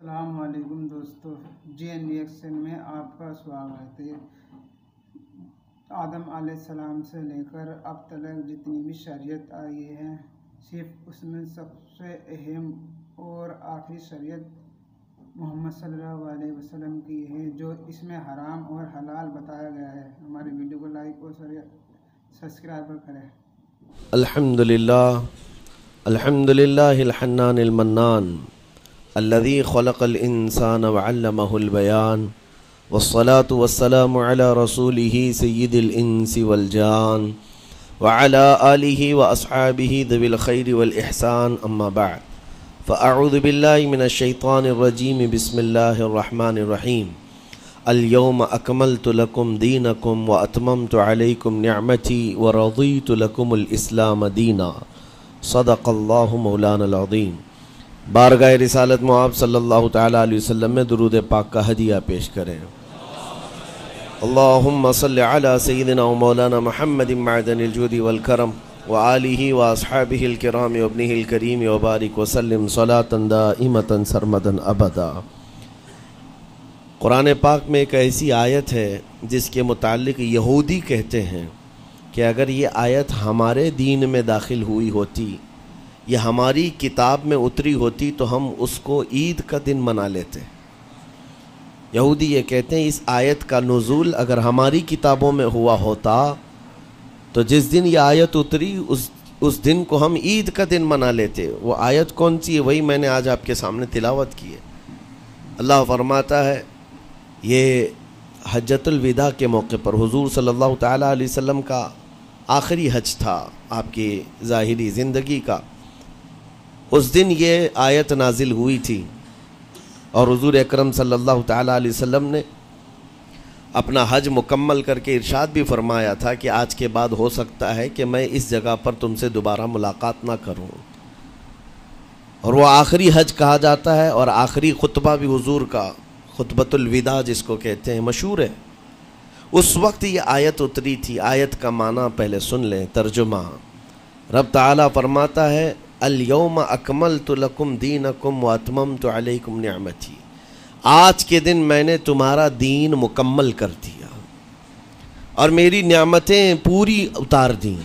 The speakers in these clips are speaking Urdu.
السلام علیکم دوستو، جی این ریئیکشن میں آپ کا سواگت ہے۔ آدم علیہ السلام سے لے کر اب تک جتنی بھی شریعت آئی ہے، صرف اس میں سب سے اہم اور آخری شریعت محمد صلی اللہ علیہ وسلم کی ہے، جو اس میں حرام اور حلال بتایا گیا ہے۔ ہماری ویڈیو کو لائک اور سبسکرائب کریں۔ الحمدللہ الحنان المنان الذي خلق الإنسان وعلمه البيان والصلاة والسلام على رسوله سيد الإنس والجان وعلى آله وأصحابه ذوي الخير والإحسان أما بعد فأعوذ بالله من الشيطان الرجيم بسم الله الرحمن الرحيم اليوم أكملت لكم دينكم وأتممت عليكم نعمتي ورضيت لكم الإسلام دينا صدق الله مولانا العظيم۔ بارگاہ رسالت معاب صلی اللہ تعالیٰ علیہ وسلم میں درود پاک کا ہدیہ پیش کریں۔ اللہم صلی علی سیدنا و مولانا محمد معدن الجود والکرم وآلہ واصحابہ الکرام وابنہ الکریم وبارک وسلم صلاة دائمة سرمدا ابدا۔ قرآن پاک میں ایک ایسی آیت ہے جس کے متعلق یہودی کہتے ہیں کہ اگر یہ آیت ہمارے دین میں داخل ہوئی ہوتی، یہ ہماری کتاب میں اتری ہوتی تو ہم اس کو عید کا دن منا لیتے۔ یہودی یہ کہتے ہیں اس آیت کا نزول اگر ہماری کتابوں میں ہوا ہوتا تو جس دن یہ آیت اتری اس دن کو ہم عید کا دن منا لیتے۔ وہ آیت کون سی ہے؟ وہی میں نے آج آپ کے سامنے تلاوت کی ہے۔ اللہ فرماتا ہے، یہ حجۃ الوداع کے موقع پر حضور صلی اللہ تعالیٰ علیہ وسلم کا آخری حج تھا آپ کی ظاہری زندگی کا۔ اس دن یہ آیت نازل ہوئی تھی اور حضور اکرم صلی اللہ تعالیٰ علیہ وسلم نے اپنا حج مکمل کر کے ارشاد بھی فرمایا تھا کہ آج کے بعد ہو سکتا ہے کہ میں اس جگہ پر تم سے دوبارہ ملاقات نہ کروں۔ اور وہ آخری حج کہا جاتا ہے اور آخری خطبہ بھی حضور کا خطبۃ الوداع جس کو کہتے ہیں مشہور ہے۔ اس وقت یہ آیت اتری تھی۔ آیت کا معنی پہلے سن لیں، ترجمہ۔ رب تعالیٰ فرماتا ہے، الیوم اکملت لکم دینکم واتممت علیکم نعمتی، آج کے دن میں نے تمہارا دین مکمل کر دیا اور میری نعمتیں پوری اتار دیں۔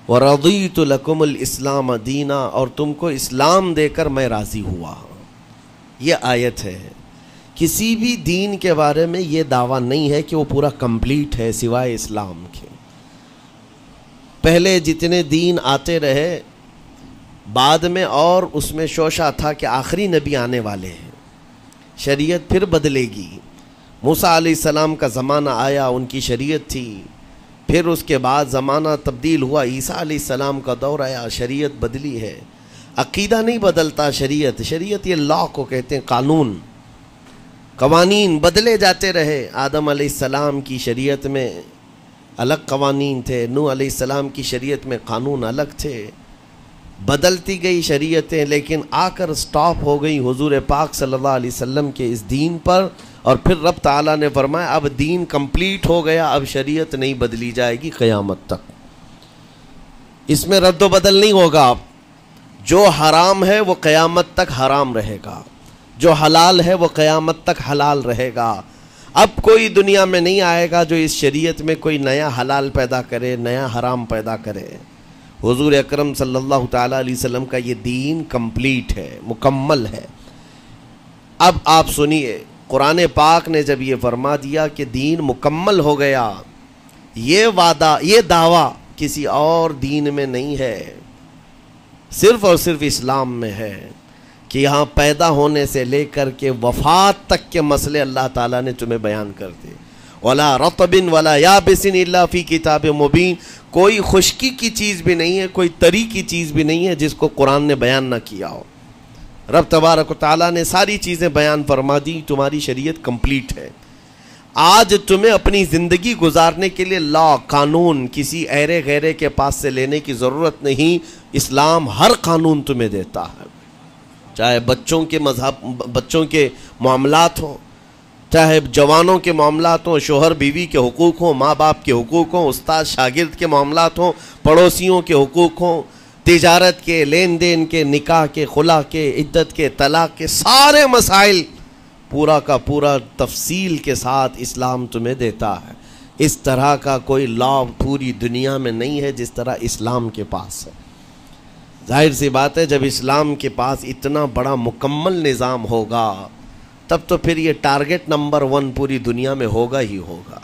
ورضیت لکم الاسلام دینا، اور تم کو اسلام دے کر میں راضی ہوا۔ یہ آیت ہے۔ کسی بھی دین کے بارے میں یہ دعویٰ نہیں ہے کہ وہ پورا کمپلیٹ ہے سوائے اسلام کے۔ پہلے جتنے دین آتے رہے، بعد میں اور اس میں شوشہ تھا کہ آخری نبی آنے والے ہیں، شریعت پھر بدلے گی۔ موسیٰ علیہ السلام کا زمانہ آیا، ان کی شریعت تھی، پھر اس کے بعد زمانہ تبدیل ہوا، عیسیٰ علیہ السلام کا دور آیا، شریعت بدلی ہے۔ عقیدہ نہیں بدلتا، شریعت یہ لا کو کہتے ہیں، قانون، قوانین بدلے جاتے رہے۔ آدم علیہ السلام کی شریعت میں الگ قوانین تھے، نوح علیہ السلام کی شریعت میں قانون الگ تھے، بدلتی گئی شریعتیں، لیکن آ کر سٹاپ ہو گئی حضور پاک صلی اللہ علیہ وسلم کے اس دین پر۔ اور پھر رب تعالیٰ نے فرمایا اب دین کمپلیٹ ہو گیا، اب شریعت نہیں بدلی جائے گی قیامت تک، اس میں رد و بدل نہیں ہوگا۔ جو حرام ہے وہ قیامت تک حرام رہے گا، جو حلال ہے وہ قیامت تک حلال رہے گا۔ اب کوئی دنیا میں نہیں آئے گا جو اس شریعت میں کوئی نیا حلال پیدا کرے، نیا حرام پیدا کرے۔ حضور اکرم صلی اللہ تعالیٰ علیہ وسلم کا یہ دین کمپلیٹ ہے، مکمل ہے۔ اب آپ سنیے، قرآن پاک نے جب یہ فرما دیا کہ دین مکمل ہو گیا، یہ وعدہ، یہ دعویٰ کسی اور دین میں نہیں ہے، صرف اور صرف اسلام میں ہے کہ یہاں پیدا ہونے سے لے کر کے وفات تک کے مسئلے اللہ تعالیٰ نے تمہیں بیان کر دیے۔ وَلَا رَطْبٍ وَلَا يَابِسٍ إِلَّا فِي كِتَابٍ مُبِينٍ، کوئی خشکی کی چیز بھی نہیں ہے، کوئی تری کی چیز بھی نہیں ہے جس کو قرآن نے بیان نہ کیا ہو۔ رب تبارک و تعالیٰ نے ساری چیزیں بیان فرما دی، تمہاری شریعت کمپلیٹ ہے۔ آج تمہیں اپنی زندگی گزارنے کے لیے لا، قانون کسی ایرے غیرے کے پاس سے لینے کی ضرورت نہیں۔ اسلام ہر قانون تمہیں دیتا ہے، چاہے بچوں کے معاملات ہوں، چاہے جوانوں کے معاملات ہوں، شوہر بیوی کے حقوق ہوں، ماں باپ کے حقوق ہوں، استاد شاگرد کے معاملات ہوں، پڑوسیوں کے حقوق ہوں، تجارت کے، لین دین کے، نکاح کے، خلا کے، عدت کے، طلاق کے سارے مسائل پورا کا پورا تفصیل کے ساتھ اسلام تمہیں دیتا ہے۔ اس طرح کا کوئی لا پوری دنیا میں نہیں ہے جس طرح اسلام کے پاس ہے۔ ظاہر سی بات ہے جب اسلام کے پاس اتنا بڑا مکمل نظام ہوگا تب تو پھر یہ ٹارگٹ نمبر 1 پوری دنیا میں ہوگا ہی ہوگا۔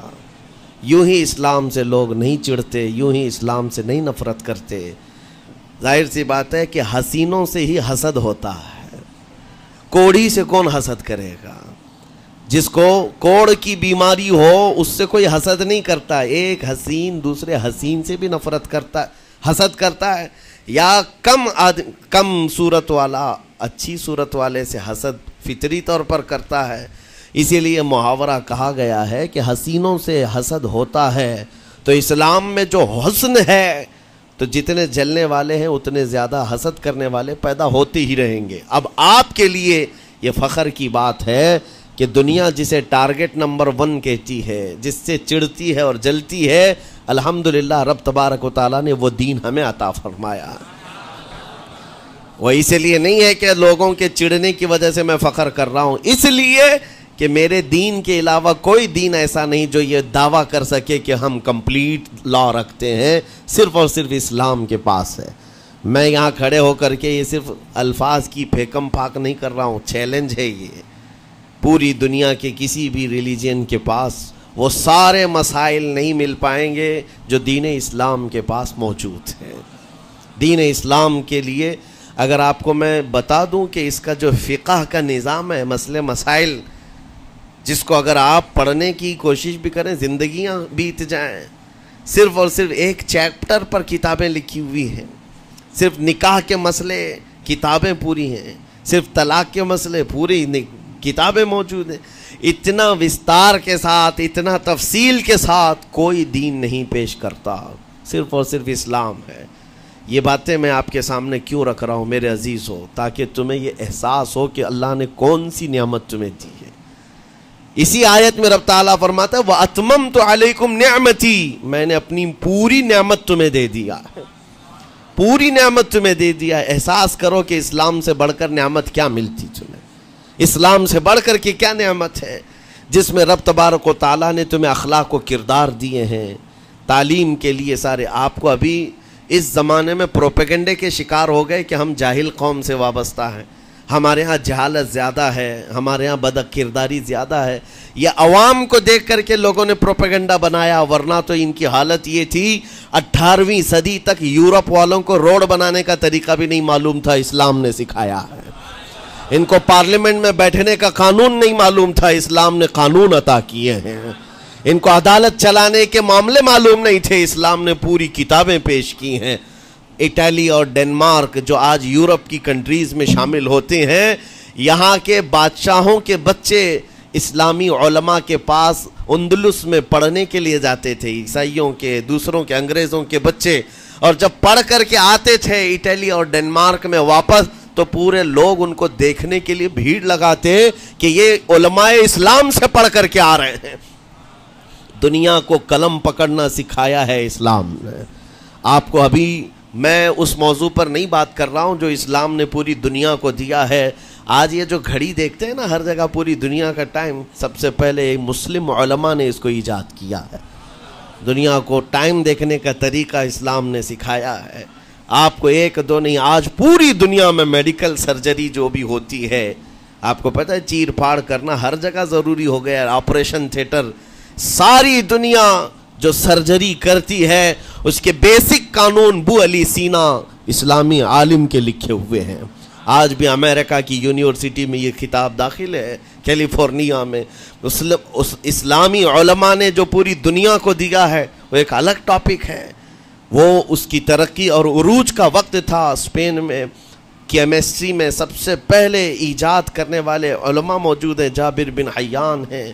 یوں ہی اسلام سے لوگ نہیں چڑھتے، یوں ہی اسلام سے نہیں نفرت کرتے۔ ظاہر سی بات ہے کہ حسینوں سے ہی حسد ہوتا ہے، کوڑی سے کون حسد کرے گا؟ جس کو کوڑ کی بیماری ہو اس سے کوئی حسد نہیں کرتا۔ ایک حسین دوسرے حسین سے بھی نفرت کرتا، حسد کرتا ہے، یا کم صورت والا اچھی صورت والے سے حسد فطری طور پر کرتا ہے۔ اسی لیے محاورہ کہا گیا ہے کہ حسینوں سے حسد ہوتا ہے، تو اسلام میں جو حسن ہے تو جتنے جلنے والے ہیں اتنے زیادہ حسد کرنے والے پیدا ہوتے ہی رہیں گے۔ اب آپ کے لیے یہ فخر کی بات ہے کہ دنیا جسے ٹارگٹ نمبر 1 کہتی ہے، جس سے چڑھتی ہے اور جلتی ہے، الحمدللہ رب تبارک و تعالیٰ نے وہ دین ہمیں عطا فرمایا۔ وہ اس لیے نہیں ہے کہ لوگوں کے چڑھنے کی وجہ سے میں فخر کر رہا ہوں، اس لیے کہ میرے دین کے علاوہ کوئی دین ایسا نہیں جو یہ دعویٰ کر سکے کہ ہم کمپلیٹ لا رکھتے ہیں، صرف اور صرف اسلام کے پاس ہے۔ میں یہاں کھڑے ہو کر کے یہ صرف الفاظ کی پھیکم پھاک نہیں کر رہا ہوں، چیلنج ہے یہ۔ پوری دنیا کے کسی بھی ریلیجن کے پاس وہ سارے مسائل نہیں مل پائیں گے جو دین اسلام کے پاس موجود ہیں۔ دین اسلام کے لیے اگر آپ کو میں بتا دوں کہ اس کا جو فقہ کا نظام ہے، مسئلے مسائل، جس کو اگر آپ پڑھنے کی کوشش بھی کریں زندگیاں بیت جائیں، صرف اور صرف ایک چیپٹر پر کتابیں لکھی ہوئی ہیں۔ صرف نکاح کے مسئلے کتابیں پوری ہیں، صرف طلاق کے مسئلے پوری کتابیں موجود ہیں۔ اتنا وستار کے ساتھ، اتنا تفصیل کے ساتھ کوئی دین نہیں پیش کرتا، صرف اور صرف اسلام ہے۔ یہ باتیں میں آپ کے سامنے کیوں رکھ رہا ہوں میرے عزیز ہو؟ تاکہ تمہیں یہ احساس ہو کہ اللہ نے کون سی نعمت تمہیں دی ہے۔ اسی آیت میں رب تعالیٰ فرماتا ہے وَأَتْمَمْتُ عَلَيْكُمْ نِعْمَتِي، میں نے اپنی پوری نعمت تمہیں دے دیا ہے، پوری نعمت تمہیں دے دیا ہے۔ احساس کرو کہ اسلام سے بڑھ کر نعمت کیا ملتی تمہیں، اسلام سے بڑھ کر کے کیا نعمت ہے، جس میں رب تبارک و تعالیٰ نے تمہیں اخلاق و کردار دیے ہیں، تعلیم کے لیے سارے۔ آپ کو ابھی اس زمانے میں پروپیگنڈے کے شکار ہو گئے کہ ہم جاہل قوم سے وابستہ ہیں، ہمارے ہاں جہالت زیادہ ہے، ہمارے ہاں بد کرداری زیادہ ہے۔ یہ عوام کو دیکھ کر کے لوگوں نے پروپیگنڈا بنایا، ورنہ تو ان کی حالت یہ تھی 18ویں صدی تک یورپ والوں کو روڈ بنانے کا طریقہ بھی نہیں معلوم تھا، اسلام نے سکھایا ہے۔ ان کو پارلیمنٹ میں بیٹھنے کا قانون نہیں معلوم تھا، اسلام نے قانون عطا کیے ہیں۔ ان کو عدالت چلانے کے معاملے معلوم نہیں تھے، اسلام نے پوری کتابیں پیش کی ہیں۔ اٹلی اور ڈنمارک جو آج یورپ کی کنٹریز میں شامل ہوتے ہیں، یہاں کے بادشاہوں کے بچے اسلامی علماء کے پاس اندلس میں پڑھنے کے لیے جاتے تھے، عیسائیوں کے، دوسروں کے، انگریزوں کے بچے، اور جب پڑھ کر کے آتے تھے اٹلی اور ڈنمارک میں واپس تو پورے لوگ ان کو دیکھنے کے لیے بھیڑ لگاتے کہ یہ علماء اسلام سے پڑھ کر کے آ رہے ہیں۔ دنیا کو قلم پکڑنا سکھایا ہے اسلام نے۔ آپ کو ابھی میں اس موضوع پر نہیں بات کر رہا ہوں جو اسلام نے پوری دنیا کو دیا ہے۔ آج یہ جو گھڑی دیکھتے ہیں نا ہر جگہ پوری دنیا کا ٹائم، سب سے پہلے مسلم علماء نے اس کو ایجاد کیا ہے۔ دنیا کو ٹائم دیکھنے کا طریقہ اسلام نے سکھایا ہے۔ آپ کو ایک دو نہیں، آج پوری دنیا میں میڈیکل سرجری جو بھی ہوتی ہے، آپ کو پتہ ہے چیر پھاڑ کرنا ہر جگہ ضروری ہو گیا ہے، آپریشن تھیٹر، ساری دنیا جو سرجری کرتی ہے اس کے بیسک قانون بو علی سینا اسلامی عالم کے لکھے ہوئے ہیں۔ آج بھی امریکہ کی یونیورسٹی میں یہ کتاب داخل ہے، کیلیفورنیا میں۔ اسلامی علماء نے جو پوری دنیا کو دیا ہے وہ ایک الگ ٹاپک ہے۔ وہ اس کی ترقی اور عروج کا وقت تھا۔ اسپین میں کیمسٹری میں سب سے پہلے ایجاد کرنے والے علماء موجود ہیں، جابر بن حیان ہیں،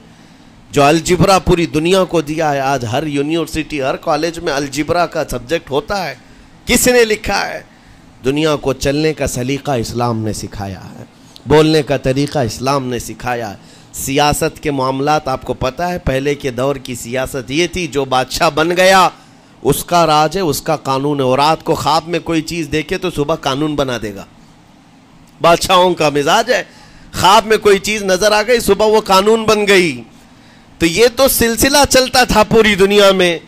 جو الجبرا پوری دنیا کو دیا ہے۔ آج ہر یونیورسٹی، ہر کالج میں الجبرا کا سبجیکٹ ہوتا ہے۔ کس نے لکھا ہے؟ دنیا کو چلنے کا سلیقہ اسلام نے سکھایا ہے، بولنے کا طریقہ اسلام نے سکھایا ہے۔ سیاست کے معاملات آپ کو پتہ ہے، پہلے کے دور کی سیاست یہ تھی جو بادشاہ بن گیا اس کا راج ہے، اس کا قانون ہے. اور رات کو خواب میں کوئی چیز دیکھے تو صبح قانون بنا دے گا. بادشاہوں کا مزاج ہے، خواب میں کوئی چیز نظر آ گئی صبح وہ قانون بن گئی. تو یہ تو سلسلہ چلتا تھا پوری دنیا میں،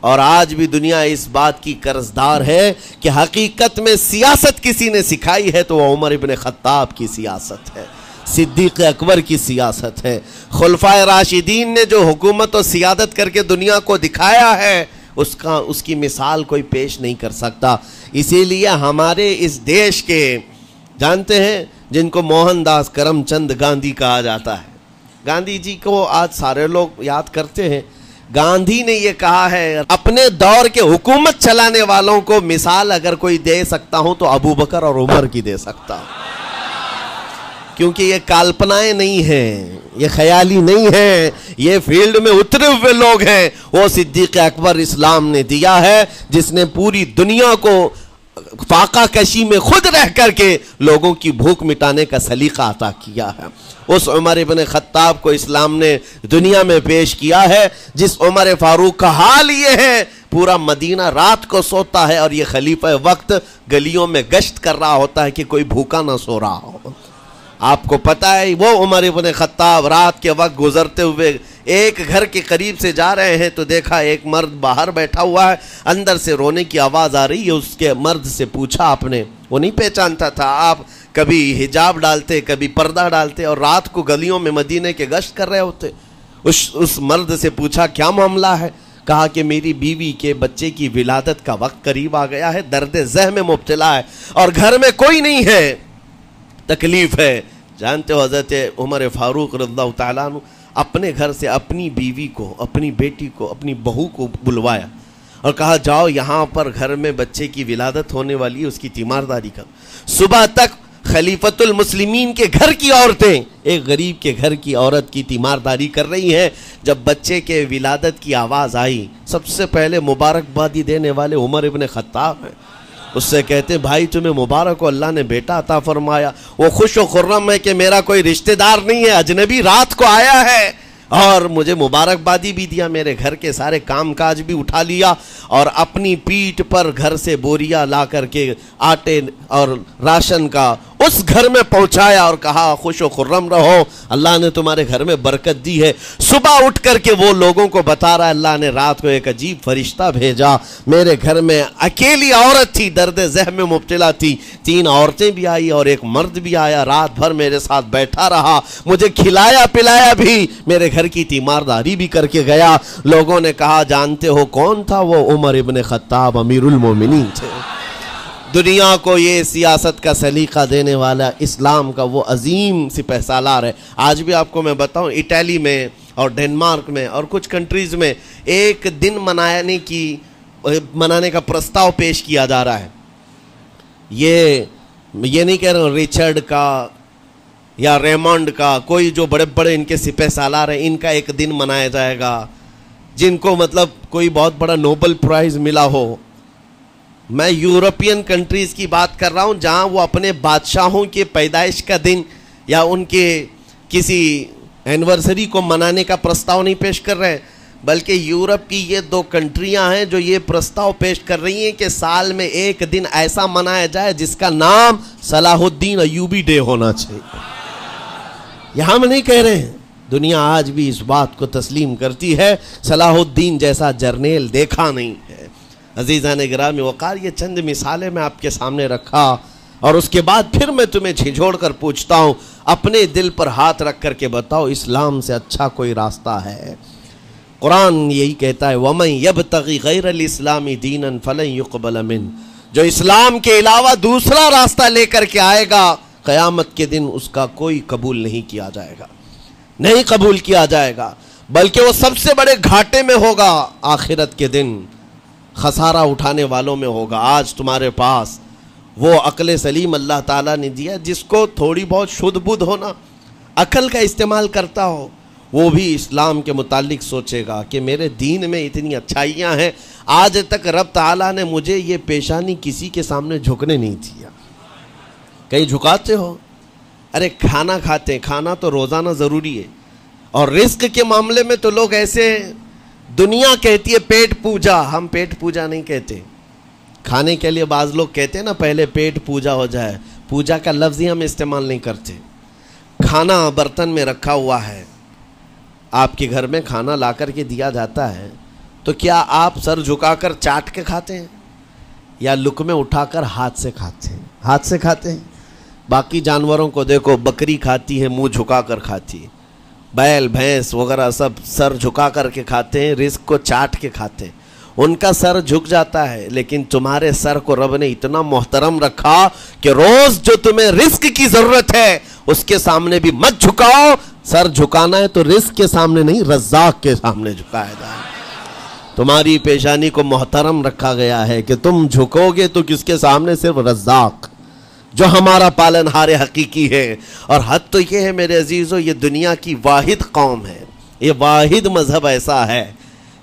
اور آج بھی دنیا اس بات کی قرضدار ہے کہ حقیقت میں سیاست کسی نے سکھائی ہے تو وہ عمر ابن خطاب کی سیاست ہے، صدیق اکبر کی سیاست ہے. خلفائے راشدین نے جو حکومت و سیادت کر کے دنیا کو دکھایا ہے اس کی مثال کوئی پیش نہیں کر سکتا. اسی لیے ہمارے اس دیش کے جانتے ہیں جن کو موہن داس کرم چند گاندھی کہا جاتا ہے، گاندھی جی کو آج سارے لوگ یاد کرتے ہیں. گاندھی نے یہ کہا ہے اپنے دور کے حکومت چلانے والوں کو مثال اگر کوئی دے سکتا ہوں تو ابو بکر اور عمر کی دے سکتا ہوں، کیونکہ یہ کالپنائیں نہیں ہیں، یہ خیالی نہیں ہیں، یہ فیلڈ میں اترے ہوئے لوگ ہیں. وہ صدیق اکبر اسلام نے دیا ہے جس نے پوری دنیا کو فاقہ کشی میں خود رہ کر کے لوگوں کی بھوک مٹانے کا سلیقہ عطا کیا ہے. اس عمر ابن خطاب کو اسلام نے دنیا میں پیش کیا ہے جس عمر فاروق کا حال یہ ہے پورا مدینہ رات کو سوتا ہے اور یہ خلیفہ وقت گلیوں میں گشت کر رہا ہوتا ہے کہ کوئی بھوکا نہ سو رہا ہو. آپ کو پتہ ہے وہ عمر ابن خطاب رات کے وقت گزرتے ہوئے ایک گھر کے قریب سے جا رہے ہیں تو دیکھا ایک مرد باہر بیٹھا ہوا ہے، اندر سے رونے کی آواز آ رہی ہے. اس کے مرد سے پوچھا آپ نے، وہ نہیں پہچانتا تھا، آپ کبھی حجاب ڈالتے کبھی پردہ ڈالتے اور رات کو گلیوں میں مدینے کے گشت کر رہے ہوتے. اس مرد سے پوچھا کیا معاملہ ہے؟ کہا کہ میری بیوی کے بچے کی ولادت کا وقت قریب آ گیا ہے، درد ذہ میں مبتلا ہے اور گھر میں کوئی نہیں ہے، تکلیف ہے. جانتے ہو حضرت عمر فاروق رضی اللہ تعالیٰ عنہ اپنے گھر سے اپنی بیوی کو، اپنی بیٹی کو، اپنی بہو کو بلوایا اور کہا جاؤ یہاں پر گھر میں بچے کی ولادت ہونے والی ہے، اس کی تیمارداری کرو. صبح تک خلیفۃ المسلمین کے گھر کی عورتیں ایک غریب کے گھر کی عورت کی تیمارداری کر رہی ہیں. جب بچے کے ولادت کی آواز آئی سب سے پہلے مبارکبادی دینے والے عمر ابن خطاب ہیں. اس سے کہتے بھائی تمہیں مبارک ہو، اللہ نے بیٹا عطا فرمایا. وہ خوش و خرم ہے کہ میرا کوئی رشتہ دار نہیں ہے، اجنبی رات کو آیا ہے اور مجھے مبارکبادی بھی دیا، میرے گھر کے سارے کام کاج بھی اٹھا لیا اور اپنی پیٹھ پر گھر سے بوریا لا کر کے آٹے اور راشن کا اس گھر میں پہنچایا اور کہا خوش و خرم رہو، اللہ نے تمہارے گھر میں برکت دی ہے. صبح اٹھ کر کے وہ لوگوں کو بتا رہا ہے اللہ نے رات کو ایک عجیب فرشتہ بھیجا، میرے گھر میں اکیلی عورت تھی، درد ذہ میں مبتلا تھی، 3 عورتیں بھی آئی اور ایک مرد بھی آیا، رات بھر میرے ساتھ بیٹھا رہا، مجھے کھلایا پلایا بھی، میرے گھر کی تیمارداری بھی کر کے گیا. لوگوں نے کہا جانتے ہو کون تھا؟ وہ عمر ابن خطاب امیر المومنین تھے. دنیا کو یہ سیاست کا سلیقہ دینے والا اسلام کا وہ عظیم سپہ سالار ہے. آج بھی آپ کو میں بتاؤں اٹلی میں اور ڈنمارک میں اور کچھ کنٹریز میں ایک دن منانے کا پرستاؤ پیش کیا جا رہا ہے. یہ نہیں کہہ رہا ہوں ریچرڈ کا یا ریمونڈ کا، کوئی جو بڑے بڑے ان کے سپہ سالار ہیں ان کا ایک دن منایا جائے گا جن کو مطلب کوئی بہت بڑا نوبل پرائز ملا ہو. میں یورپین کنٹریز کی بات کر رہا ہوں جہاں وہ اپنے بادشاہوں کے پیدائش کا دن یا ان کے کسی اینیورسری کو منانے کا پرستاؤ نہیں پیش کر رہے، بلکہ یورپ کی یہ 2 کنٹریاں ہیں جو یہ پرستاؤ پیش کر رہی ہیں کہ سال میں ایک دن ایسا منایا جائے جس کا نام صلاح الدین ایوبی ڈے ہونا چاہیے. یہ ہم نہیں کہہ رہے ہیں، دنیا آج بھی اس بات کو تسلیم کرتی ہے. صلاح الدین جیسا جرنیل دیکھا نہیں ہے. عزیزان گرامی وقار یہ چند مثالیں میں آپ کے سامنے رکھا اور اس کے بعد پھر میں تمہیں جھنجھوڑ کر پوچھتا ہوں اپنے دل پر ہاتھ رکھ کر کے بتاؤ اسلام سے اچھا کوئی راستہ ہے؟ قرآن یہی کہتا ہے وَمَن يَبْتَغِ غَيْرَ الْإِسْلَامِ دِينًا فَلَن يُقْبَلَ مِنْهُ، جو اسلام کے علاوہ دوسرا راستہ لے کر کے آئے گا قیامت کے دن اس کا کوئی قبول نہیں کیا جائے گا، نہیں قبول کیا جائے گا، بلکہ وہ سب سے بڑے گھاٹے میں ہوگا، آخرت کے دن خسارہ اٹھانے والوں میں ہوگا. آج تمہارے پاس وہ عقل سلیم اللہ تعالیٰ نے دیا جس کو تھوڑی بہت شدھ بدھ ہونا، عقل کا استعمال کرتا ہو، وہ بھی اسلام کے متعلق سوچے گا کہ میرے دین میں اتنی اچھائیاں ہیں، آج تک رب تعالیٰ نے مجھے یہ پیشانی کسی کے سامنے جھکنے نہیں دیا. کہیں جھکاتے ہو؟ ارے کھانا کھاتے ہیں، کھانا تو روزانہ ضروری ہے، اور رزق کے معاملے میں تو لوگ ایسے دنیا کہتی ہے پیٹ پوجا، ہم پیٹ پوجا نہیں کہتے. کھانے کے لیے بعض لوگ کہتے ہیں نا پہلے پیٹ پوجا ہو جائے، پوجا کا لفظ ہی ہم استعمال نہیں کرتے. کھانا برتن میں رکھا ہوا ہے، آپ کے گھر میں کھانا لا کر کے دیا جاتا ہے، تو کیا آپ سر جھکا کر چاٹ کے کھاتے ہیں یا لقمے اٹھا کر ہاتھ سے کھاتے ہیں؟ ہاتھ سے کھاتے ہیں. باقی جانوروں کو دیکھو، بکری کھاتی ہے منہ جھکا کر کھاتی ہے، بیل بھینس وغیرہ سب سر جھکا کر کے کھاتے ہیں، رزق کو چاٹ کے کھاتے ہیں. ان کا سر جھک جاتا ہے، لیکن تمہارے سر کو رب نے اتنا محترم رکھا کہ روز جو تمہیں رزق کی ضرورت ہے اس کے سامنے بھی مت جھکاؤ. سر جھکانا ہے تو رزق کے سامنے نہیں، رزاق کے سامنے جھکایا جائے. تمہاری پیشانی کو محترم رکھا گیا ہے کہ تم جھکو گے تو کس کے سامنے؟ صرف رزاق جو ہمارا پالنہار حقیقی ہے. اور حد تو یہ ہے میرے عزیزو، یہ دنیا کی واحد قوم ہے، یہ واحد مذہب ایسا ہے،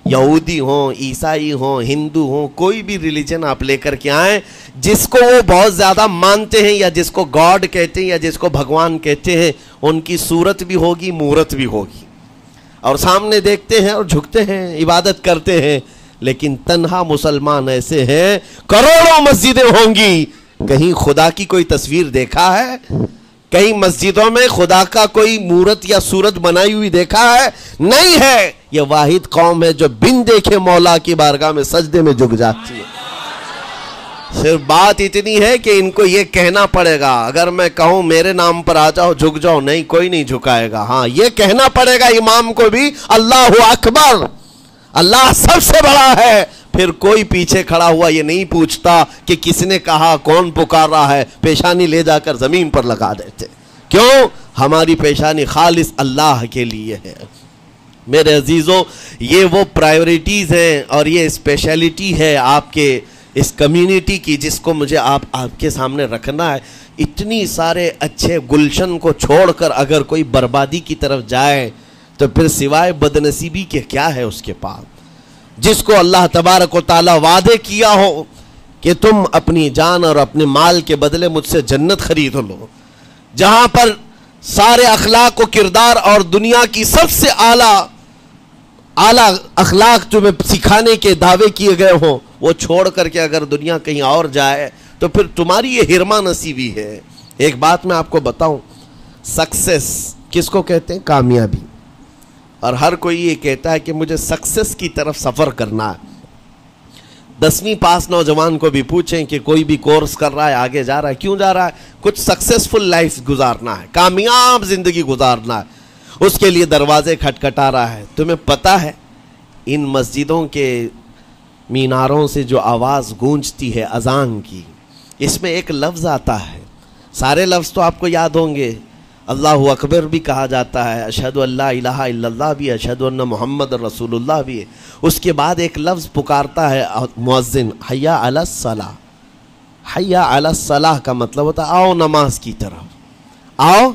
یہودی ہوں، عیسائی ہوں، ہندو ہوں، کوئی بھی ریلیجن آپ لے کر کے آئیں، جس کو وہ بہت زیادہ مانتے ہیں یا جس کو گاڈ کہتے ہیں یا جس کو بھگوان کہتے ہیں، ان کی صورت بھی ہوگی، مورت بھی ہوگی، اور سامنے دیکھتے ہیں اور جھکتے ہیں، عبادت کرتے ہیں. لیکن تنہا مسلمان ایسے ہیں، کروڑوں مسجدیں ہوں گی، کہیں خدا کی کوئی تصویر دیکھا ہے؟ کہیں مسجدوں میں خدا کا کوئی مورت یا صورت بنائی ہوئی دیکھا ہے؟ نہیں ہے. یہ واحد قوم ہے جو بن دیکھے مولا کی بارگاہ میں سجدے میں جھک جاتی ہے. صرف بات اتنی ہے کہ ان کو یہ کہنا پڑے گا، اگر میں کہوں میرے نام پر آ جاؤ جھک جاؤ، نہیں، کوئی نہیں جھکائے گا. ہاں یہ کہنا پڑے گا امام کو بھی، اللہ اکبر، اللہ سب سے بڑا ہے. پھر کوئی پیچھے کھڑا ہوا یہ نہیں پوچھتا کہ کس نے کہا، کون پکار رہا ہے، پیشانی لے جا کر زمین پر لگا دیتے. کیوں؟ ہماری پیشانی خالص اللہ کے لیے ہے. میرے عزیزو، یہ وہ پرائیورٹیز ہیں اور یہ اسپیشلٹی ہے آپ کے اس کمیونٹی کی، جس کو مجھے آپ کے سامنے رکھنا ہے. اتنی سارے اچھے گلشن کو چھوڑ کر اگر کوئی بربادی کی طرف جائے تو پھر سوائے بدنصیبی کے کیا ہے اس کے پاس؟ جس کو اللہ تبارک و تعالی وعدے کیا ہو کہ تم اپنی جان اور اپنے مال کے بدلے مجھ سے جنت خرید لو، جہاں پر سارے اخلاق و کردار اور دنیا کی سب سے اعلیٰ اخلاق تمہیں سکھانے کے دعوے کیے گئے ہوں، وہ چھوڑ کر کے اگر دنیا کہیں اور جائے تو پھر تمہاری یہ ہرما نصیبی ہے. ایک بات میں آپ کو بتاؤں، سکسیس کس کو کہتے ہیں؟ کامیابی. اور ہر کوئی یہ کہتا ہے کہ مجھے سکسیس کی طرف سفر کرنا ہے. 10ویں پاس نوجوان کو بھی پوچھیں کہ کوئی بھی کورس کر رہا ہے، آگے جا رہا ہے، کیوں جا رہا ہے؟ کچھ سکسیسفل لائف گزارنا ہے، کامیاب زندگی گزارنا ہے، اس کے لیے دروازے کھٹکھٹا رہا ہے. تمہیں پتہ ہے ان مسجدوں کے میناروں سے جو آواز گونجتی ہے اذان کی، اس میں ایک لفظ آتا ہے، سارے لفظ تو آپ کو یاد ہوں گے، اللہ اکبر بھی کہا جاتا ہے، اشہد ان لا الہ الا اللہ بھی، اشہد ان محمد رسول اللہ بھی ہے. اس کے بعد ایک لفظ پکارتا ہے مؤذن، حی علی الصلاۃ. حی علی الصلاۃ کا مطلب ہوتا ہے آؤ نماز کی طرف، آؤ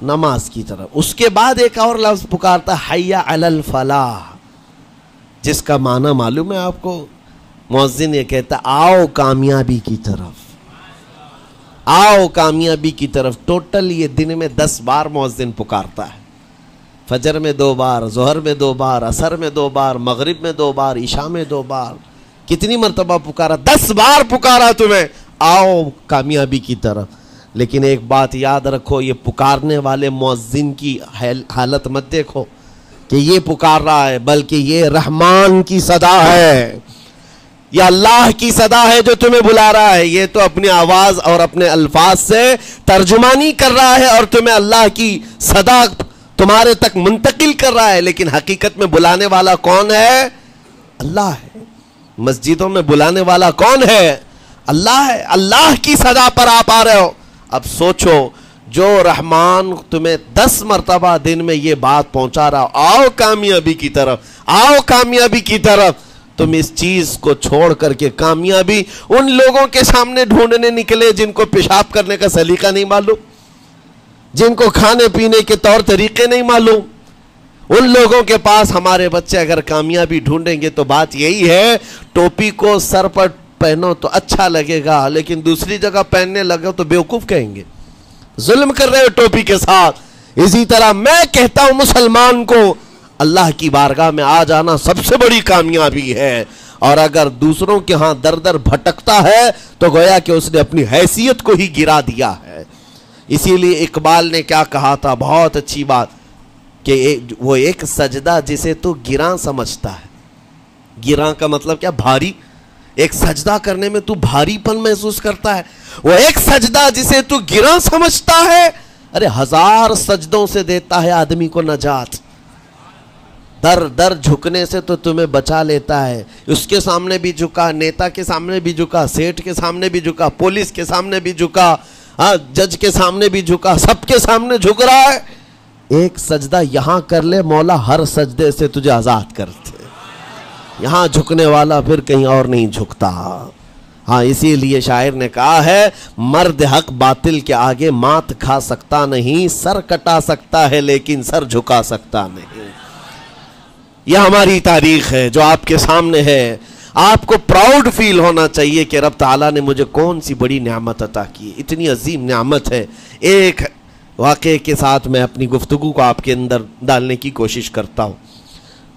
نماز کی طرف. اس کے بعد ایک اور لفظ پکارتا ہے حی علی الفلاح، جس کا معنی معلوم ہے آپ کو؟ مؤذن یہ کہتا ہے آؤ کامیابی کی طرف، آؤ کامیابی کی طرف. ٹوٹل یہ دن میں 10 بار مؤذن پکارتا ہے، فجر میں 2 بار، ظہر میں 2 بار، عصر میں 2 بار، مغرب میں 2 بار، عشاء میں 2 بار. کتنی مرتبہ پکارا؟ 10 بار پکارا تمہیں، آؤ کامیابی کی طرف. لیکن ایک بات یاد رکھو، یہ پکارنے والے مؤذن کی حالت مت دیکھو کہ یہ پکار رہا ہے، بلکہ یہ رحمان کی صدا ہے، یہ اللہ کی صدا ہے جو تمہیں بلا رہا ہے. یہ تو اپنی آواز اور اپنے الفاظ سے ترجمانی کر رہا ہے اور تمہیں اللہ کی صدا تمہارے تک منتقل کر رہا ہے، لیکن حقیقت میں بلانے والا کون ہے؟ اللہ ہے. مسجدوں میں بلانے والا کون ہے؟ اللہ ہے. اللہ کی صدا پر آپ آ رہے ہو. اب سوچو، جو رحمان تمہیں 10 مرتبہ دن میں یہ بات پہنچا رہا، آؤ کامیابی کی طرف، آؤ کامیابی کی طرف، تم اس چیز کو چھوڑ کر کے کامیابی ان لوگوں کے سامنے ڈھونڈنے نکلے جن کو پیشاب کرنے کا سلیقہ نہیں معلوم، جن کو کھانے پینے کے طور طریقے نہیں معلوم. ان لوگوں کے پاس ہمارے بچے اگر کامیابی ڈھونڈیں گے تو بات یہی ہے، ٹوپی کو سر پر پہنو تو اچھا لگے گا، لیکن دوسری جگہ پہننے لگے تو بیوقوف کہیں گے، ظلم کر رہے ہو ٹوپی کے ساتھ. اسی طرح میں کہتا ہوں مسلمان کو، اللہ کی بارگاہ میں آ جانا سب سے بڑی کامیابی ہے، اور اگر دوسروں کے ہاں در در بھٹکتا ہے تو گویا کہ اس نے اپنی حیثیت کو ہی گرا دیا ہے۔ اسی لیے اقبال نے کیا کہا تھا، بہت اچھی بات، کہ وہ ایک سجدہ جسے تو گراں سمجھتا ہے، گراں کا مطلب کیا؟ بھاری۔ ایک سجدہ کرنے میں تو بھاری پن محسوس کرتا ہے، وہ ایک سجدہ جسے تو گراں سمجھتا ہے، ارے 1000 سجدوں سے دیتا ہے آدمی کو نجات۔ در در جھکنے سے تو تمہیں بچا لیتا ہے۔ اس کے سامنے بھی جھکا، نیتا کے سامنے بھی جھکا، سیٹھ کے سامنے بھی جھکا، پولیس کے سامنے بھی جھکا، جج کے سامنے بھی جھکا، سب کے سامنے جھک رہا ہے۔ ایک سجدہ یہاں کر لے، مولا ہر سجدے سے تجھے آزاد کرتے۔ یہاں جھکنے والا پھر کہیں اور نہیں جھکتا۔ ہاں اسی لیے شاعر نے کہا ہے، مرد حق باطل کے آگے مات کھا سکتا نہیں، سر کٹا سکتا ہے لیکن سر جھکا سکتا نہیں۔ یہ ہماری تاریخ ہے جو آپ کے سامنے ہے۔ آپ کو پراؤڈ فیل ہونا چاہیے کہ رب تعالیٰ نے مجھے کون سی بڑی نعمت عطا کی، اتنی عظیم نعمت ہے۔ ایک واقعے کے ساتھ میں اپنی گفتگو کو آپ کے اندر ڈالنے کی کوشش کرتا ہوں۔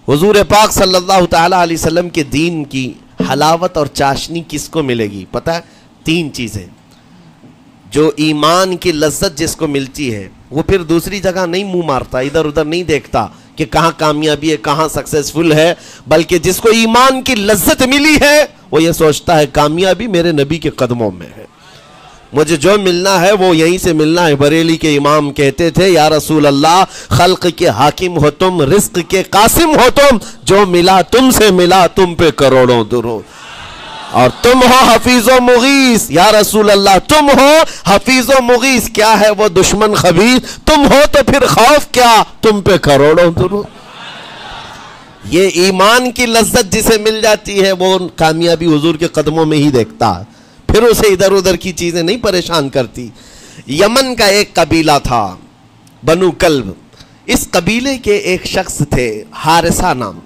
حضور پاک صلی اللہ تعالیٰ علیہ وسلم کے دین کی حلاوت اور چاشنی کس کو ملے گی؟ پتہ ہے 3 چیزیں۔ جو ایمان کی لذت جس کو ملتی ہے وہ پھر دوسری جگہ نہیں منہ مارتا، ادھر ادھر نہیں دیکھتا کہ کہاں کامیابی ہے، کہاں سکسیسفل ہے، بلکہ جس کو ایمان کی لذت ملی ہے وہ یہ سوچتا ہے کامیابی میرے نبی کے قدموں میں ہے، مجھے جو ملنا ہے وہ یہیں سے ملنا ہے۔ بریلی کے امام کہتے تھے، یا رسول اللہ خلق کے حاکم ہو تم، رزق کے قاسم ہو تم، جو ملا تم سے ملا تم پہ کروڑوں درود، اور تم ہو حفیظ و مغیث، یا رسول اللہ تم ہو حفیظ و مغیث، کیا ہے وہ دشمن خبیث، تم ہو تو پھر خوف کیا، تم پہ کروڑوں درود۔ یہ ایمان کی لذت جسے مل جاتی ہے وہ کامیابی حضور کے قدموں میں ہی دیکھتا ہے، پھر اسے ادھر ادھر کی چیزیں نہیں پریشان کرتی۔ یمن کا ایک قبیلہ تھا بنو کلب، اس قبیلے کے ایک شخص تھے حارثہ نام،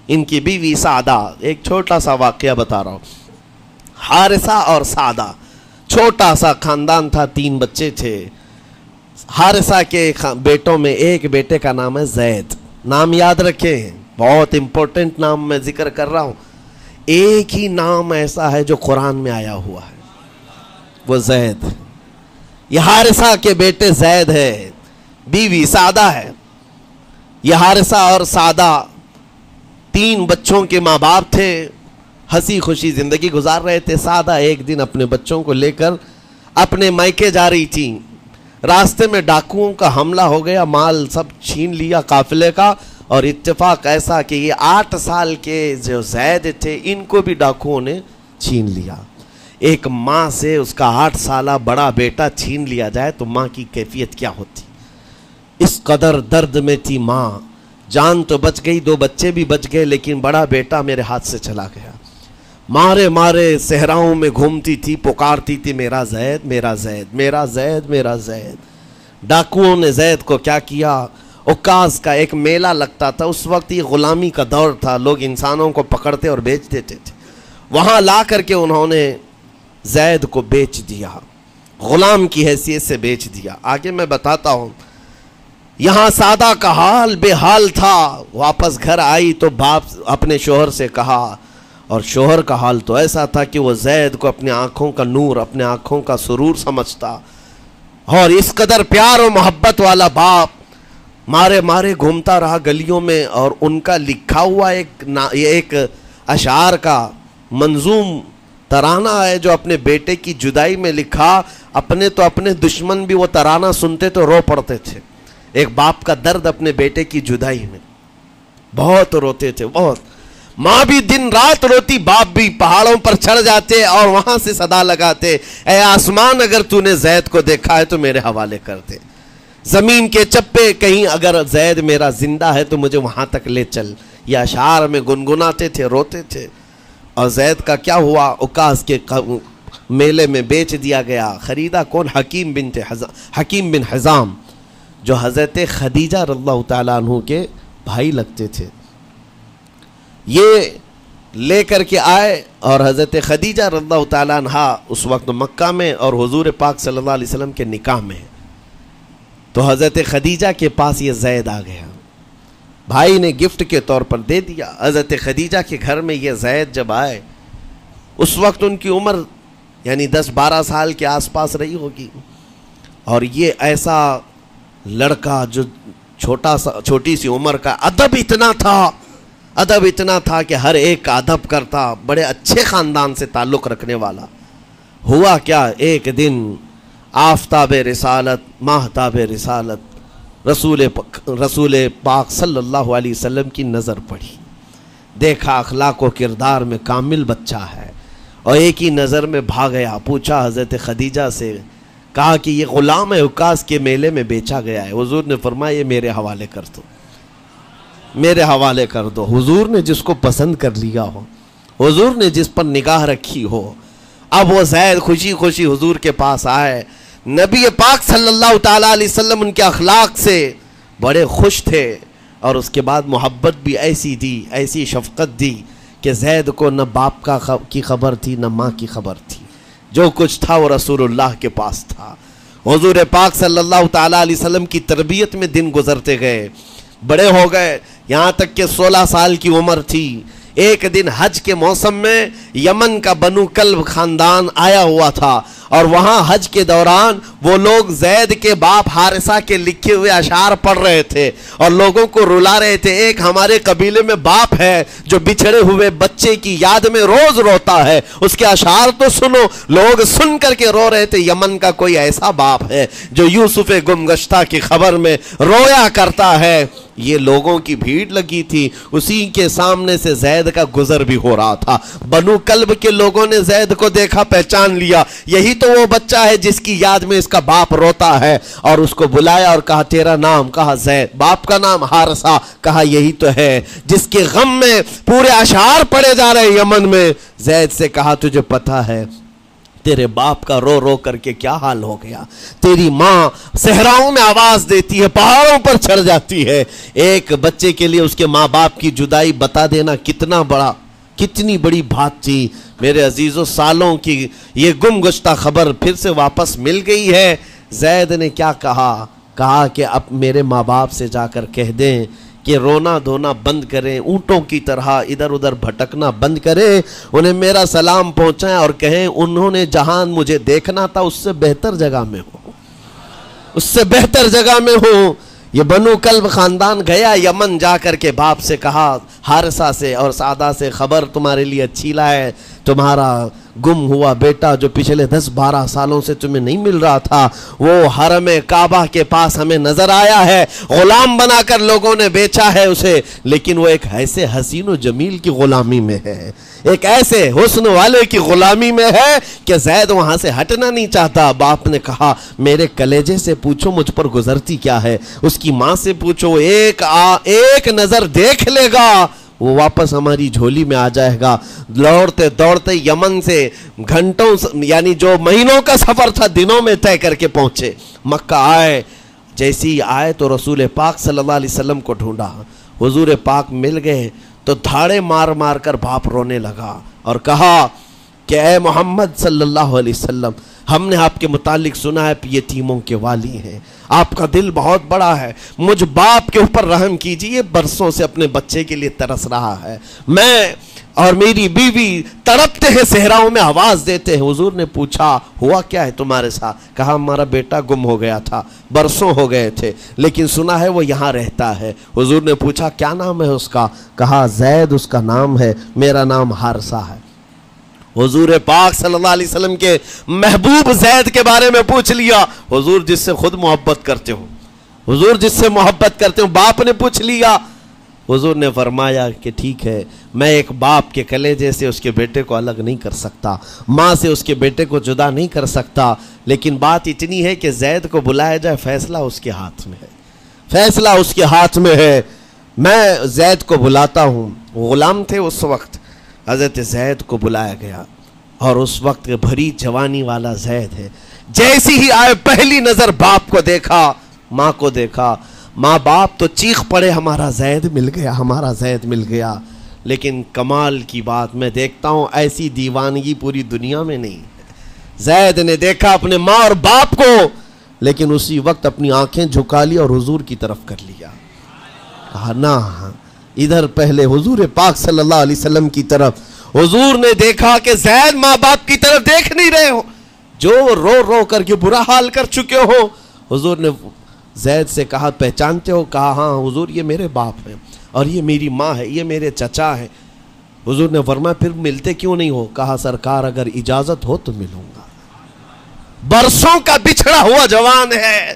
ان کی بیوی سعدہ۔ ایک چھوٹا سا واقعہ بتا رہا ہوں۔ حارثہ اور سعدہ چھوٹا سا خاندان تھا، 3 بچے تھے۔ حارثہ کے بیٹوں میں ایک بیٹے کا نام ہے زید، نام یاد رکھیں، بہت امپورٹنٹ نام میں ذکر کر رہا ہوں۔ ایک ہی نام ایسا ہے جو قرآن میں آیا ہوا ہے، وہ زید۔ یہ حارثہ کے بیٹے زید ہے، بیوی سعدہ ہے۔ یہ حارثہ اور سعدہ 3 بچوں کے ماں باپ تھے، ہنسی خوشی زندگی گزار رہے تھے۔ سعدہ ایک دن اپنے بچوں کو لے کر اپنے میکے جا رہی تھی، راستے میں ڈاکوؤں کا حملہ ہو گیا، مال سب چھین لیا قافلے کا، اور اتفاق ایسا کہ یہ 8 سال کے جو زید تھے ان کو بھی ڈاکوؤں نے چھین لیا۔ ایک ماں سے اس کا 8 سالہ بڑا بیٹا چھین لیا جائے تو ماں کی کیفیت کیا ہوتی؟ اس قدر درد میں تھی ماں، جان تو بچ گئی، 2 بچے بھی بچ گئے، لیکن بڑا بیٹا میرے ہاتھ سے چلا گیا۔ مارے مارے صحراؤں میں گھومتی تھی، پکارتی تھی میرا زید میرا زید میرا زید میرا زید۔ ڈاکوؤں نے زید کو کیا کیا؟ عکاظ کا ایک میلہ لگتا تھا، اس وقت یہ غلامی کا دور تھا، لوگ انسانوں کو پکڑتے اور بیچ دیتے تھے، وہاں لا کر کے انہوں نے زید کو بیچ دیا، غلام کی حیثیت سے بیچ دیا۔ آگے میں بتاتا ہوں۔ یہاں سعدہ کا حال بے حال تھا، واپس گھر آئی تو باپ اپنے شوہر سے کہا، اور شوہر کا حال تو ایسا تھا کہ وہ زید کو اپنے آنکھوں کا نور، اپنے آنکھوں کا سرور سمجھتا، اور اس قدر پیار و محبت والا باپ مارے مارے گھومتا رہا گلیوں میں، اور ان کا لکھا ہوا ایک اشعار کا منظوم ترانہ ہے جو اپنے بیٹے کی جدائی میں لکھا۔ اپنے تو اپنے دشمن بھی وہ ترانہ سنتے تو رو پڑتے تھے۔ ایک باپ کا درد اپنے بیٹے کی جدائی میں، بہت روتے تھے، بہت۔ ماں بھی دن رات روتی، باپ بھی پہاڑوں پر چڑھ جاتے اور وہاں سے صدا لگاتے، اے آسمان اگر تو نے زید کو دیکھا ہے تو میرے حوالے کر دے، زمین کے چپے کہیں اگر زید میرا زندہ ہے تو مجھے وہاں تک لے چل۔ یہ اشعار میں گنگناتے تھے، روتے تھے۔ اور زید کا کیا ہوا؟ عکاظ کے میلے میں بیچ دیا گیا۔ خریدا کون؟ حکیم بن حزام، جو حضرت خدیجہ رضی اللہ تعالیٰ عنہ کے بھائی لگتے تھے۔ یہ لے کر کے آئے، اور حضرت خدیجہ رضی اللہ تعالیٰ عنہ اس وقت مکہ میں اور حضور پاک صلی اللہ علیہ وسلم کے نکاح میں، تو حضرت خدیجہ کے پاس یہ زید آ گیا، بھائی نے گفٹ کے طور پر دے دیا۔ حضرت خدیجہ کے گھر میں یہ زید جب آئے، اس وقت ان کی عمر یعنی 10-12 سال کے آس پاس رہی ہوگی، اور یہ ایسا لڑکا جو چھوٹی سی عمر کا، ادب اتنا تھا کہ ہر ایک کا ادب کرتا، بڑے اچھے خاندان سے تعلق رکھنے والا۔ ہوا کیا، ایک دن آفتاب رسالت، ماہتاب رسالت رسول پاک صلی اللہ علیہ وسلم کی نظر پڑی، دیکھا اخلاق و کردار میں کامل بچہ ہے، اور ایک ہی نظر میں بھاگ گیا۔ پوچھا حضرت خدیجہ سے، کہا کہ یہ غلام عکاظ کے میلے میں بیچا گیا ہے۔ حضور نے فرمایا یہ میرے حوالے کر دو، میرے حوالے کر دو۔ حضور نے جس کو پسند کر لیا ہو، حضور نے جس پر نگاہ رکھی ہو، اب وہ زید خوشی خوشی حضور کے پاس آئے۔ نبی پاک صلی اللہ تعالیٰ علیہ وسلم ان کے اخلاق سے بڑے خوش تھے، اور اس کے بعد محبت بھی ایسی دی، ایسی شفقت دی کہ زید کو نہ باپ کی خبر تھی نہ ماں کی خبر تھی، جو کچھ تھا وہ رسول اللہ کے پاس تھا۔ حضور پاک صلی اللہ تعالیٰ علیہ وسلم کی تربیت میں دن گزرتے گئے، بڑے ہو گئے، یہاں تک کہ 16 سال کی عمر تھی۔ ایک دن حج کے موسم میں یمن کا بنو کلب خاندان آیا ہوا تھا، اور وہاں حج کے دوران وہ لوگ زید کے باپ حارثہ کے لکھے ہوئے اشعار پڑھ رہے تھے اور لوگوں کو رلا رہے تھے۔ ایک ہمارے قبیلے میں باپ ہے جو بچھڑے ہوئے بچے کی یاد میں روز روتا ہے، اس کے اشعار تو سنو۔ لوگ سن کر کے رو رہے تھے، یمن کا کوئی ایسا باپ ہے جو یوسف گم گشتہ کی خبر میں رویا کرتا ہے۔ یہ لوگوں کی بھیڑ لگی تھی، اسی کے سامنے سے زید کا گزر بھی ہو رہا تھا۔ بنو کلب کے لوگوں نے زید کو دیکھا، پہچان لیا، یہی تو وہ بچہ ہے جس کی یاد میں اس کا باپ روتا ہے، اور اس کو بلایا اور کہا تیرا نام؟ کہا زید۔ باپ کا نام حارثہ؟ کہا یہی تو ہے جس کے غم میں پورے اشعار پڑے جا رہے یمن میں۔ زید سے کہا تجھے پتہ ہے تیرے باپ کا رو رو کر کے کیا حال ہو گیا؟ تیری ماں صحراؤں میں آواز دیتی ہے، پہاڑوں پر چڑھ جاتی ہے۔ ایک بچے کے لیے اس کے ماں باپ کی جدائی بتا دینا کتنی بڑی بات تھی۔ میرے عزیزوں، سالوں کی یہ گم گشتہ خبر پھر سے واپس مل گئی ہے۔ زید نے کیا کہا کہ اب میرے ماں باپ سے جا کر کہہ دیں کہ رونا دھونا بند کریں، اونٹوں کی طرح ادھر ادھر بھٹکنا بند کریں، انہیں میرا سلام پہنچائیں اور کہیں انہوں نے جہاں مجھے دیکھنا تھا اس سے بہتر جگہ میں ہوں، اس سے بہتر جگہ میں ہوں۔ یہ بنو کلب خاندان گیا یمن، جا کر کے باپ سے کہا، حارثہ سے اور سعدہ سے، خبر تمہارے لیے اچھی لائے، تمہارا گم ہوا بیٹا جو پچھلے 10-12 سالوں سے تمہیں نہیں مل رہا تھا، وہ حرم کعبہ کے پاس ہمیں نظر آیا ہے، غلام بنا کر لوگوں نے بیچا ہے اسے، لیکن وہ ایک ایسے حسین و جمیل کی غلامی میں ہے، ایک ایسے حسن والے کی غلامی میں ہے کہ زید وہاں سے ہٹنا نہیں چاہتا۔ باپ نے کہا میرے کلیجے سے پوچھو مجھ پر گزرتی کیا ہے، اس کی ماں سے پوچھو، ایک نظر دیکھ لے گا وہ واپس ہماری جھولی میں آ جائے گا۔ دوڑتے دوڑتے یمن سے گھنٹوں یعنی جو مہینوں کا سفر تھا دنوں میں طے کر کے پہنچے، مکہ آئے۔ جیسی آئے تو رسول پاک صلی اللہ علیہ وسلم کو ڈھونڈا، حضور پاک مل گئے تو دھاڑے مار مار کر باپ رونے لگا اور کہا کہ اے محمد صلی اللہ علیہ وسلم، ہم نے آپ کے متعلق سنا ہے یتیموں کے والی ہیں، آپ کا دل بہت بڑا ہے، مجھ باپ کے اوپر رحم کیجئے، برسوں سے اپنے بچے کے لیے ترس رہا ہے، میں اور میری بیوی تڑپتے ہیں، صحراؤں میں آواز دیتے ہیں۔ حضور نے پوچھا ہوا کیا ہے تمہارے ساتھ؟ کہا ہمارا بیٹا گم ہو گیا تھا، برسوں ہو گئے تھے، لیکن سنا ہے وہ یہاں رہتا ہے۔ حضور نے پوچھا کیا نام ہے اس کا؟ کہا زید اس کا نام ہے، میرا نام حارثہ ہے۔ حضور پاک صلی اللہ علیہ وسلم کے محبوب زید کے بارے میں پوچھ لیا، حضور جس سے خود محبت کرتے ہو، حضور جس سے محبت کرتے ہو، باپ نے پوچھ لیا۔ حضور نے فرمایا کہ ٹھیک ہے، میں ایک باپ کے کلیجے سے اس کے بیٹے کو الگ نہیں کر سکتا، ماں سے اس کے بیٹے کو جدا نہیں کر سکتا، لیکن بات اتنی ہے کہ زید کو بلایا جائے، فیصلہ اس کے ہاتھ میں ہے، فیصلہ اس کے ہاتھ میں ہے۔ میں زید کو بلاتا ہوں۔ غلام تھے اس وقت، حضرت زید کو بلایا گیا اور اس وقت بھری جوانی والا زید ہے۔ جیسی ہی آئے پہلی نظر باپ کو دیکھا، ماں کو دیکھا، ماں باپ تو چیخ پڑے ہمارا زید مل گیا، ہمارا زید مل گیا۔ لیکن کمال کی بات میں دیکھتا ہوں ایسی دیوانگی پوری دنیا میں نہیں ہے۔ زید نے دیکھا اپنے ماں اور باپ کو، لیکن اسی وقت اپنی آنکھیں جھکا لی اور حضور کی طرف کر لیا۔ کہا نا، ادھر پہلے حضور پاک صلی اللہ علیہ وسلم کی طرف حضور نے دیکھا کہ زید ماں باپ کی طرف دیکھ نہیں رہے ہو، جو رو رو کر کے برا حال کر چکے ہو. حضور نے زید سے کہا پہچانتے ہو؟ کہا ہاں حضور یہ میرے باپ ہیں اور یہ میری ماں ہے، یہ میرے چچا ہیں. حضور نے فرمایا پھر ملتے کیوں نہیں ہو؟ کہا سرکار اگر اجازت ہو تو ملوں گا، برسوں کا بچھڑا ہوا جوان ہے،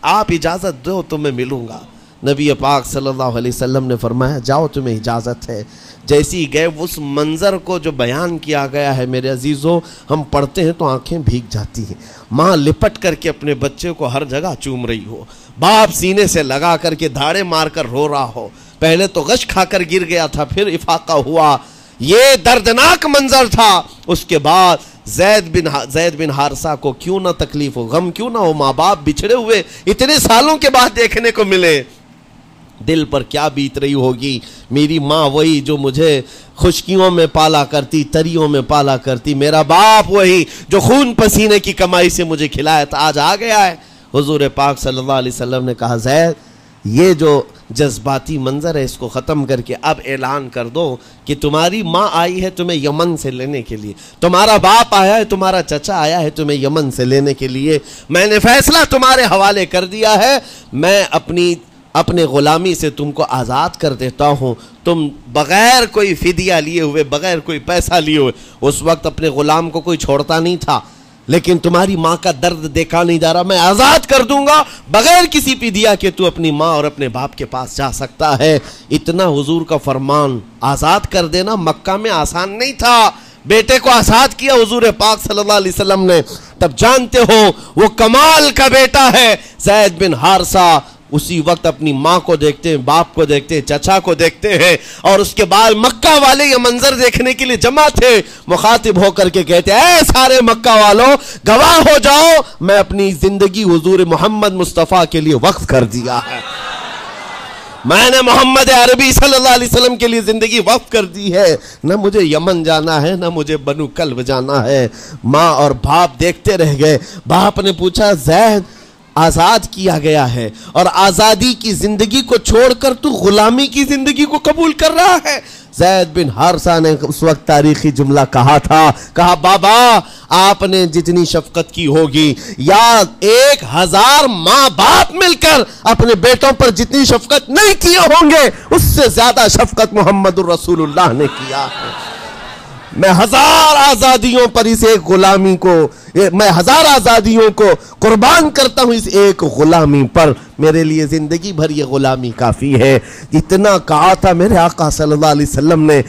آپ اجازت دو تو میں ملوں گا. نبی پاک صلی اللہ علیہ وسلم نے فرمایا جاؤ تمہیں اجازت ہے. جیسی گئے اس منظر کو جو بیان کیا گیا ہے میرے عزیزوں، ہم پڑھتے ہیں تو آنکھیں بھیگ جاتی ہیں. ماں لپٹ کر کے اپنے بچے کو ہر جگہ چوم رہی ہو، باپ سینے سے لگا کر کے دھاڑے مار کر رو رہا ہو. پہلے تو غش کھا کر گر گیا تھا، پھر افاقہ ہوا، یہ دردناک منظر تھا. اس کے بعد زید بن حارثہ کو کیوں نہ تکلیف ہو، غم کیوں نہ ہو، ماں باپ بچھڑے ہوئے اتنے سالوں کے بعد دیکھنے کو ملے، دل پر کیا بیت رہی ہوگی. میری ماں وہی جو مجھے خشکیوں میں پالا کرتی، تریوں میں پالا کرتی، میرا باپ وہی جو خون پسینے کی کمائی سے مجھے کھلایا تھا، آج آ گیا ہے. حضور پاک صلی اللہ علیہ وسلم نے کہا زید یہ جو جذباتی منظر ہے اس کو ختم کر کے اب اعلان کر دو کہ تمہاری ماں آئی ہے تمہیں یمن سے لینے کے لیے، تمہارا باپ آیا ہے، تمہارا چچا آیا ہے تمہیں یمن سے لینے کے لیے. میں نے فیصلہ تمہارے حوالے کر دیا ہے، میں اپنے غلامی سے تم کو آزاد کر دیتا ہوں. تم بغیر کوئی فدیہ لیے ہوئے، بغیر کوئی پیسہ لیے ہوئے، اس وقت اپنے غلام کو کوئی چھوڑتا نہیں تھا، لیکن تمہاری ماں کا درد دیکھا نہیں جا رہا، میں آزاد کر دوں گا بغیر کسی فدیہ کے، تو اپنی ماں اور اپنے باپ کے پاس جا سکتا ہے. اتنا حضور کا فرمان، آزاد کر دینا مکہ میں آسان نہیں تھا. بیٹے کو آزاد کیا حضور پاک صلی اللہ علیہ وسلم نے، تب جانتے ہو وہ کمال کا بیٹا ہے زید بن حارثہ. اسی وقت اپنی ماں کو دیکھتے ہیں، باپ کو دیکھتے ہیں، چچا کو دیکھتے ہیں، اور اس کے بعد مکہ والے یہ منظر دیکھنے کے لیے جمع تھے. مخاطب ہو کر کے کہتے ہیں اے سارے مکہ والوں گواہ ہو جاؤ، میں اپنی زندگی حضور محمد مصطفیٰ کے لیے وقف کر دیا ہے، میں نے محمد عربی صلی اللہ علیہ وسلم کے لیے زندگی وقف کر دی ہے. نہ مجھے یمن جانا ہے، نہ مجھے بنو کلب جانا ہے. ماں اور باپ دیکھتے رہ گئے. باپ نے پوچھا زید آزاد کیا گیا ہے اور آزادی کی زندگی کو چھوڑ کر تو غلامی کی زندگی کو قبول کر رہا ہے؟ زید بن حارثہ نے اس وقت تاریخی جملہ کہا تھا، کہا بابا آپ نے جتنی شفقت کی ہوگی یا 1000 ماں باپ مل کر اپنے بیٹوں پر جتنی شفقت نہیں کیے ہوں گے اس سے زیادہ شفقت محمد الرسول اللہ نے کیا ہے. میں 1000 آزادیوں پر اس ایک غلامی کو، میں 1000 آزادیوں کو قربان کرتا ہوں اس ایک غلامی پر، میرے لیے زندگی بھر یہ غلامی کافی ہے. اتنا کہا تھا میرے آقا صلی اللہ علیہ وسلم نے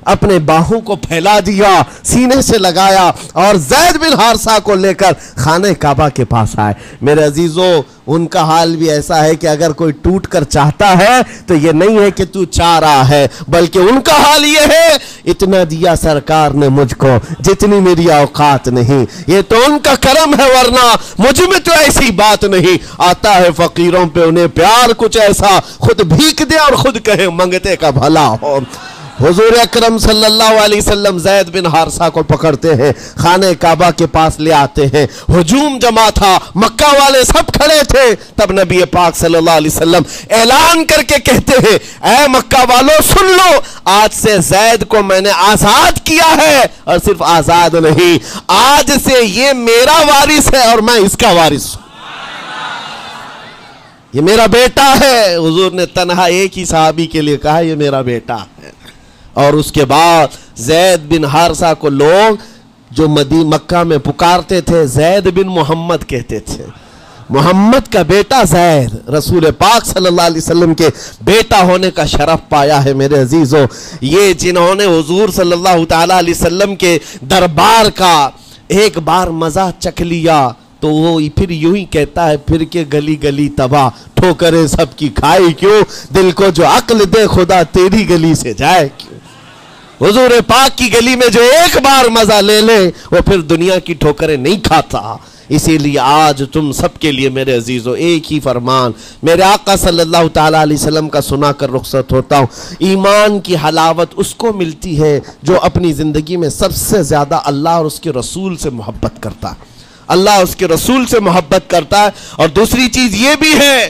اپنے باہوں کو پھیلا دیا، سینے سے لگایا اور زید بن حارثہ کو لے کر خانہ کعبہ کے پاس آئے. میرے عزیزوں ان کا حال بھی ایسا ہے کہ اگر کوئی ٹوٹ کر چاہتا ہے تو یہ نہیں ہے کہ تو چاہ رہا ہے، بلکہ ان کا حال یہ ہے اتنا دیا سرکار نے مجھ کو جتنی میری اوقات نہیں، یہ تو ان کا کرم ہے، ورنہ مجھ میں تو ایسی بات نہیں. آتا ہے فقیروں پہ انہیں پیار کچھ ایسا، خود بھیک دے اور خود کہے منگتے کا بھلا ہو. حضور اکرم صلی اللہ علیہ وسلم زید بن حارثہ کو پکڑتے ہیں، خانہ کعبہ کے پاس لے آتے ہیں. ہجوم جمع تھا، مکہ والے سب کھڑے تھے. تب نبی پاک صلی اللہ علیہ وسلم اعلان کر کے کہتے ہیں اے مکہ والوں سن لو، آج سے زید کو میں نے آزاد کیا ہے، اور صرف آزاد نہیں، آج سے یہ میرا وارث ہے اور میں اس کا وارث ہوں، یہ میرا بیٹا ہے. حضور نے تنہا ایک ہی صحابی کے لیے کہا یہ میرا بیٹا ہے. اور اس کے بعد زید بن حارثہ کو لوگ جو مکہ میں پکارتے تھے زید بن محمد کہتے تھے. محمد کا بیٹا زید رسول پاک صلی اللہ علیہ وسلم کے بیٹا ہونے کا شرف پایا ہے. میرے عزیزوں یہ جنہوں نے حضور صلی اللہ تعالیٰ علیہ وسلم کے دربار کا ایک بار مزہ چکھ لیا تو وہ پھر یوں ہی کہتا ہے پھر کے گلی گلی تباہ، ٹھوکریں سب کی کھائی کیوں، دل کو جو عقل دے خدا تیری گلی سے جائے کیوں. حضور پاک کی گلی میں جو ایک بار مزہ لے لے وہ پھر دنیا کی ٹھوکریں نہیں کھاتا. اسی لیے آج تم سب کے لیے میرے عزیزو ایک ہی فرمان میرے آقا صلی اللہ تعالیٰ علیہ وسلم کا سنا کر رخصت ہوتا ہوں. ایمان کی حلاوت اس کو ملتی ہے جو اپنی زندگی میں سب سے زیادہ اللہ اور اس کے رسول سے محبت کرتا ہے، اللہ اس کے رسول سے محبت کرتا ہے. اور دوسری چیز یہ بھی ہے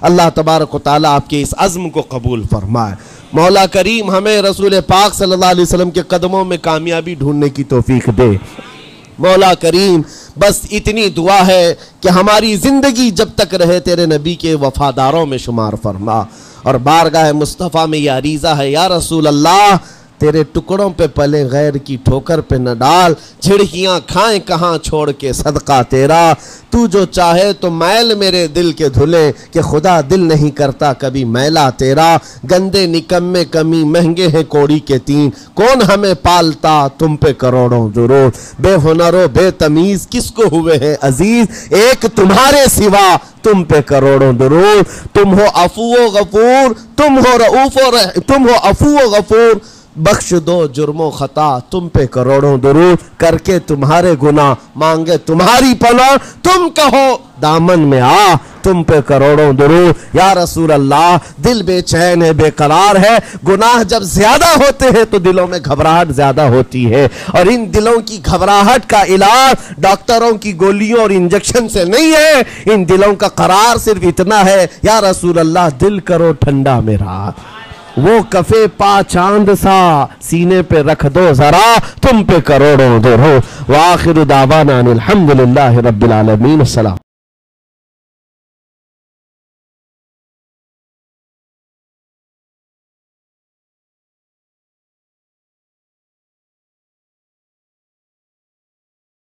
اللہ تبارک و تعالیٰ آپ کے اس عزم کو قبول فرمائے۔ مولا کریم ہمیں رسول پاک صلی اللہ علیہ وسلم کے قدموں میں کامیابی ڈھونڈنے کی توفیق دے۔ مولا کریم بس اتنی دعا ہے کہ ہماری زندگی جب تک رہے تیرے نبی کے وفاداروں میں شمار فرما، اور بارگاہ مصطفیٰ میں یہ عریضہ ہے یا رسول اللہ تیرے ٹکڑوں پہ پلے غیر کی ٹھوکر پہ نہ ڈال، جھڑکیاں کھائیں کہاں چھوڑ کے صدقہ تیرا، تو جو چاہے تو میل میرے دل کے دھلے کہ خدا دل نہیں کرتا کبھی میلا تیرا، گندے نکمے کمی مہنگے ہیں کوڑی کے تین، کون ہمیں پالتا تم پہ کروڑوں درود، بے ہنر و بے تمیز کس کو ہوئے ہیں عزیز، ایک تمہارے سوا تم پہ کروڑوں درود، تم ہو عفو و غفور، تم ہو رؤوف و تم ہو عفو و غفور، بخش دو جرم و خطا تم پہ کروڑوں درود، کر کے تمہارے گناہ مانگے تمہاری پناہ، تم کہو دامن میں آ تم پہ کروڑوں درود۔ یا رسول اللہ دل بے چین ہے بے قرار ہے، گناہ جب زیادہ ہوتے ہیں تو دلوں میں گھبراہٹ زیادہ ہوتی ہے، اور ان دلوں کی گھبراہٹ کا علاج ڈاکٹروں کی گولیوں اور انجیکشن سے نہیں ہے، ان دلوں کا قرار صرف اتنا ہے یا رسول اللہ دل کرو ٹھنڈا میرا، وہ کفے پا چاند سا سینے پہ رکھ دو ذرا تم پہ کروڑوں درود۔ وآخر دعوانا الحمدللہ رب العالمین۔ السلام۔